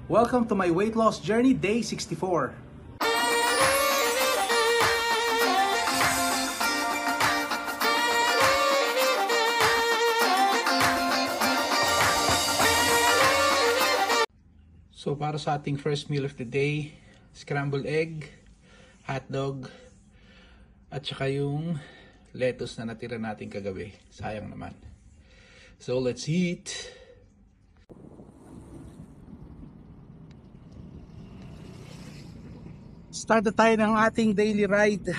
Welcome to my weight loss journey, day 64. So para sa ating first meal of the day, scrambled egg, hotdog, at saka yung lettuce na natira natin kagabi. Sayang naman. So let's eat! Start na tayo ng ating daily ride.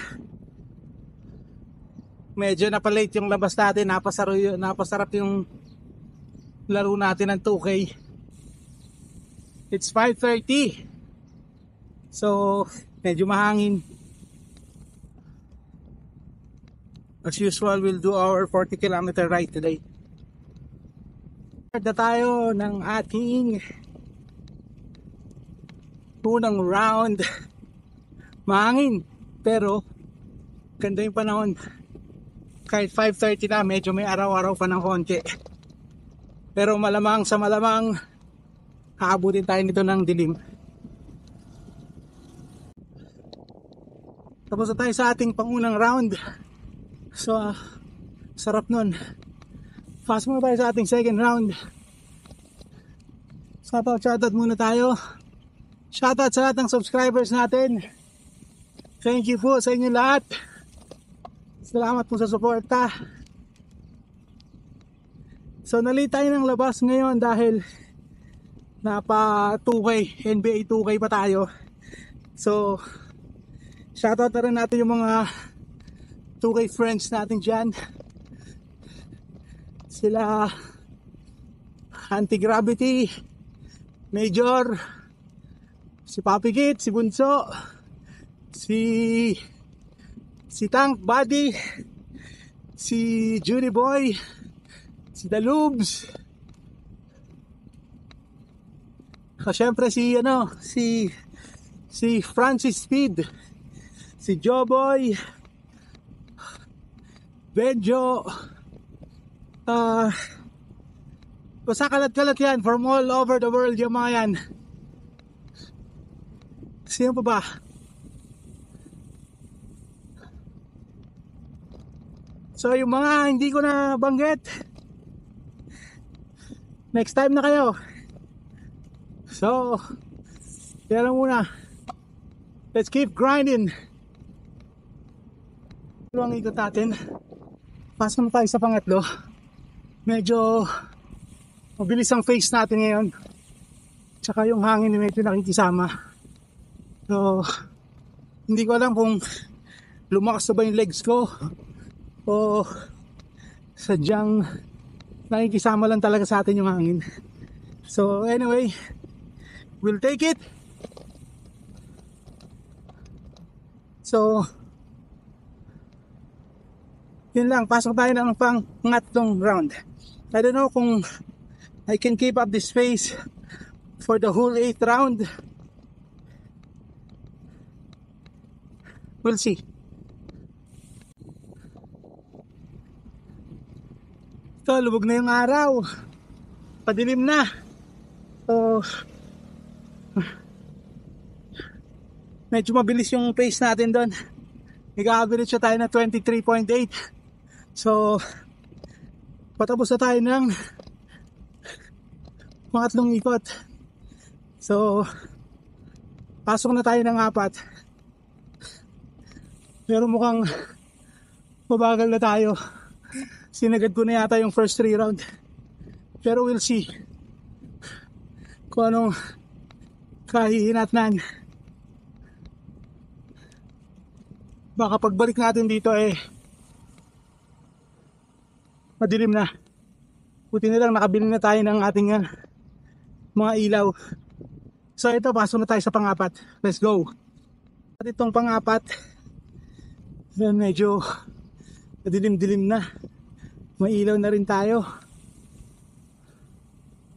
Medyo napalate yung labas natin. Napasarap yung laro natin ng 2K. It's 5:30. So, medyo mahangin. As usual, we'll do our 40-kilometer ride today. Start na tayo ng ating unang round. Mahangin, pero ganda yung panahon. Kahit 5:30 na, medyo may araw-araw pa ng konti. Pero malamang sa malamang, aabutin tayo nito ng dilim. Tapos na tayo sa ating pangunang round. So, sarap nun. Fast muna tayo sa ating second round. Shoutout muna tayo. Shoutout sa lahat ng subscribers natin. Thank you po sa inyo lahat. Salamat po sa suporta. So, nalita tayo ng labas ngayon dahil napa 2K, NBA 2K pa tayo. So, shoutout na rin natin yung mga 2K friends natin dyan. Sila Anti-Gravity, Major, si Papi Kit, si Bunso, si Tank Buddy, si Judy Boy, si The Lubes. Siyempre si Francis Speed, si Joboy, Benjo, basta kalat-kalat yan from all over the world yung mga yan. Sino pa ba? So yung mga hindi ko na banggit, next time na kayo. So, kaya lang muna. Let's keep grinding. Ito ang ikot natin. Pasok na tayo sa pangatlo. Medyo mabilis ang face natin ngayon. Tsaka yung hangin na medyo nakikisama. So, hindi ko alam kung lumakas na ba yung legs ko o sadyang nakikisama lang talaga sa atin yung hangin. So anyway, we'll take it. So yun lang, pasok tayo ng pangatlong round. I don't know kung I can keep up this pace for the whole 8th round. We'll see. So, lubog na yung araw. Padilim na. So, medyo mabilis yung pace natin doon. Nag-average siya tayo na 23.8. So, patapos na tayo ng pangatlong ikot. So, pasok na tayo ng 4. Pero mukhang mabagal na tayo. Sinagad ko na yata yung first 3 round. Pero we'll see kung anong kahihinatnan. Baka pagbalik natin dito madilim na. Buti na lang nakabili na tayo ng ating mga ilaw. So ito, pasok na tayo sa pang-4. Let's go. At itong pang-4, medyo madilim-dilim na. May ilaw na rin tayo.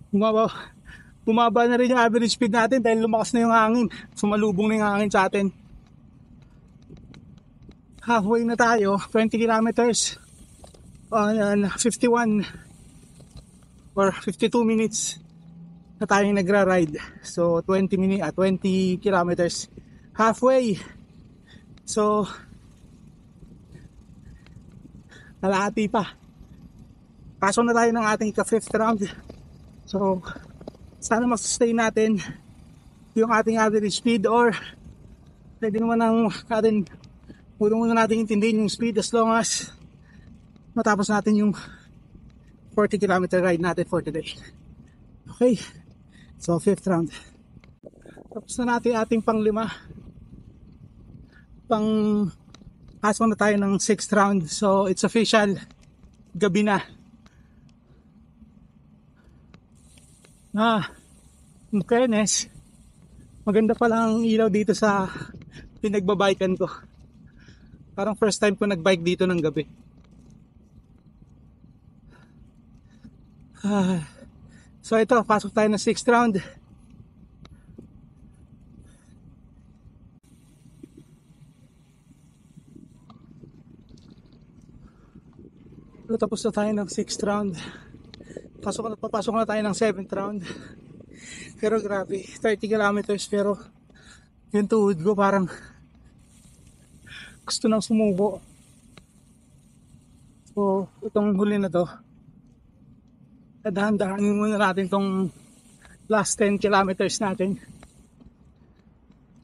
Bumaba na rin yung average speed natin dahil lumakas na yung hangin. Sumalubong na yung hangin sa atin. Halfway na tayo, 20 kilometers on 51 or 52 minutes na tayong nagra-ride. So 20 kilometers, halfway. So kalahati pa. Pasok na tayo ng ating ika-fifth round. So sana mag-sustain natin yung ating average speed, or pwede naman natin muna natin intindihin yung speed as long as matapos natin yung 40 kilometer ride natin for today. Okay, so fifth round. Tapos na natin ating pang-5. Pasok na tayo ng 6th round. So it's official, gabi na. In fairness, maganda pala ang ilaw dito sa pinagbabiken ko. Parang first time ko nagbike dito ng gabi. So ito, pasok tayo ng 6th round. Tapos na tayo ng 6th round. Papasok na tayo ng 7th round. Pero grabe, 30 kilometers, pero yung tuhod ko parang gusto nang sumubo. So itong huli na to, dahan-dahanin muna natin tong last 10 kilometers natin.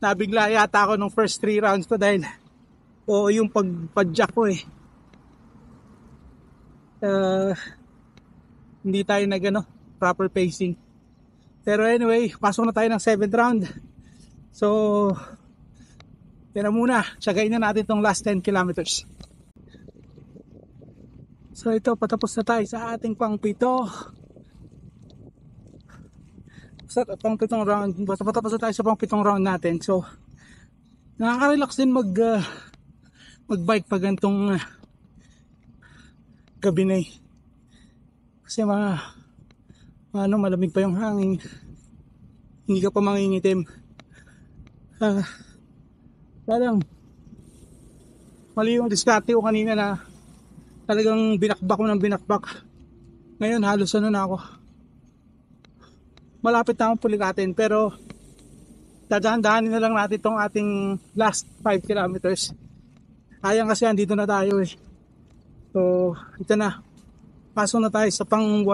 Nabigla yata ako nung first 3 rounds ko dahil yung pagpadyak ko hindi tayo proper pacing. Pero anyway, pasok na tayo ng 7th round. So tira muna, tsagain na natin tong last 10 kilometers. So ito, patapos na tayo sa ating pang-7. Sa pang-7 round, patapos na tayo sa pang-7 round natin. So nakaka-relax din magbike pag gantong gabi na kasi malamig pa yung hangin, hindi ka pa mangingitim. Parang mali yung diskarte ko kanina na talagang binakbak mo ng binakbak. Ngayon halos na ako, malapit na akong pulikatin, pero dadahan-dahanin na lang natin itong ating last 5 kilometers. Sayang kasi andito na tayo So ito na, pasok na tayo sa pang-8.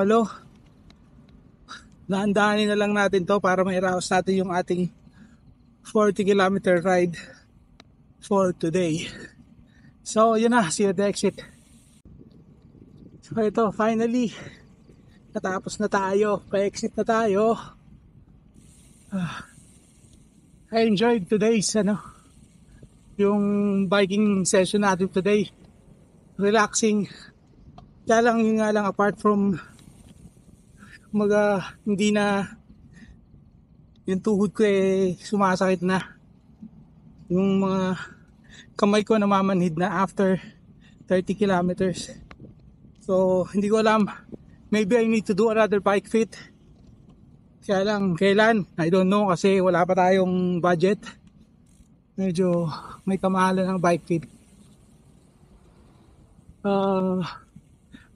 Dahan-dahanin na lang natin to para mairaos natin yung ating 40 kilometer ride for today. So yun na, see you at the exit. So ito, finally natapos na tayo, pa-exit na tayo. I enjoyed today's yung biking session natin today. Relaxing. Kaya lang yun nga lang, apart from hindi na yung tuhod ko sumasakit na, yung mga kamay ko namamanhid na after 30 kilometers. So hindi ko alam, maybe I need to do another bike fit. Kaya lang kailan, I don't know, kasi wala pa tayong budget. Medyo may kamahalan ng bike fit.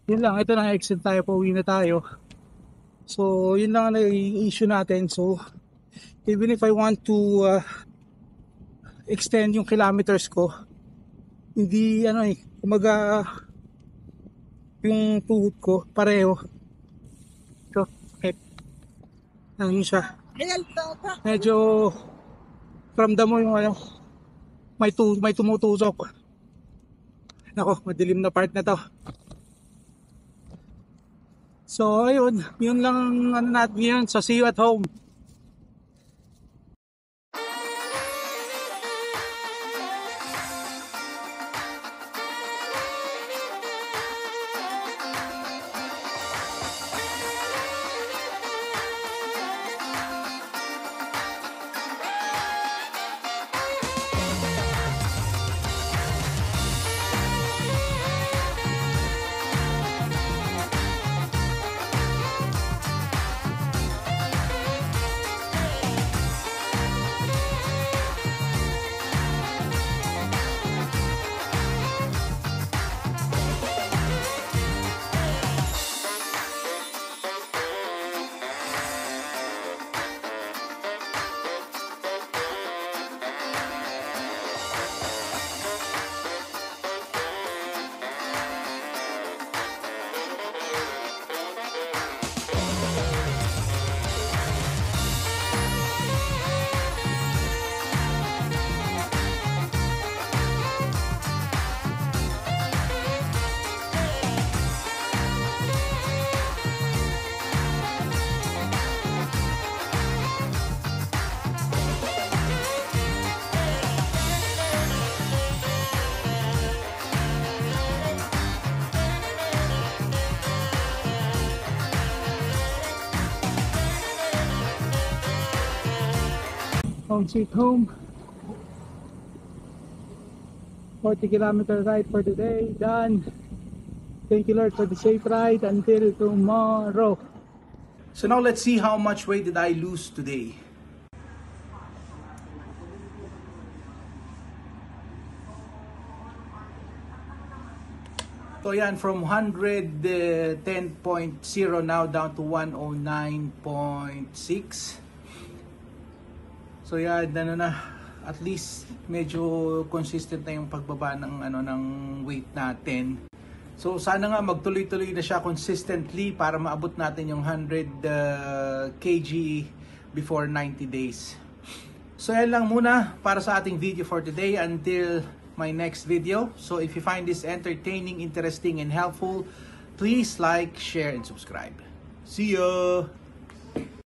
Yun lang, ito na, exit tayo, pauwi na tayo. So yun lang ang issue natin. So even if I want to extend yung kilometers ko, hindi kumaga yung tuhod ko pareho. So siya, medyo ramdam mo yung may tumutusok. Nako, madilim na part na to. So ayun, yun lang natin ngayon. So see you at home. Home sweet home. 40-kilometer ride for the day. Done. Thank you, Lord, for the safe ride until tomorrow. So now let's see how much weight did I lose today. So yan, from 110.0 now down to 109.6. So yan, ano na, at least medyo consistent na yung pagbaba ng ng weight natin. So sana nga magtuloy-tuloy na siya consistently para maabot natin yung 100 kg before 90 days. So yan lang muna para sa ating video for today until my next video. So if you find this entertaining, interesting, and helpful, please like, share, and subscribe. See ya!